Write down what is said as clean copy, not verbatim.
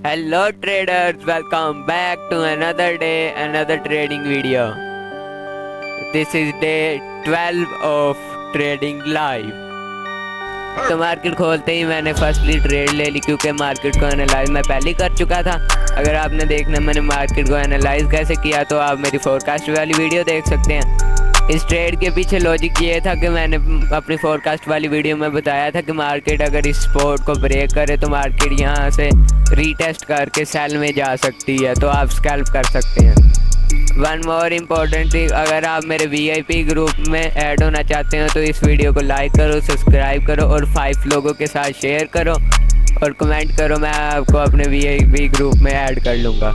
Hello traders, welcome back to another day, another trading video. This is day 12 of trading live. तो market खोलते ही मैंने firstly trade ले ली क्योंकि market को analyse मैं पहले कर चुका था। अगर आपने देखना मैंने मार्केट को एनालाइज कैसे किया तो आप मेरी फोरकास्ट वाली वीडियो देख सकते हैं। इस ट्रेड के पीछे लॉजिक ये था कि मैंने अपनी फोरकास्ट वाली वीडियो में बताया था कि मार्केट अगर इस सपोर्ट को ब्रेक करे तो मार्केट यहाँ से रीटेस्ट करके सेल में जा सकती है, तो आप स्कैल्प कर सकते हैं। वन मोर इम्पोर्टेंट थिंग, अगर आप मेरे वीआईपी ग्रुप में ऐड होना चाहते हो तो इस वीडियो को लाइक करो, सब्सक्राइब करो और 5 लोगों के साथ शेयर करो और कमेंट करो, मैं आपको अपने वीआईपी ग्रुप में ऐड कर लूँगा।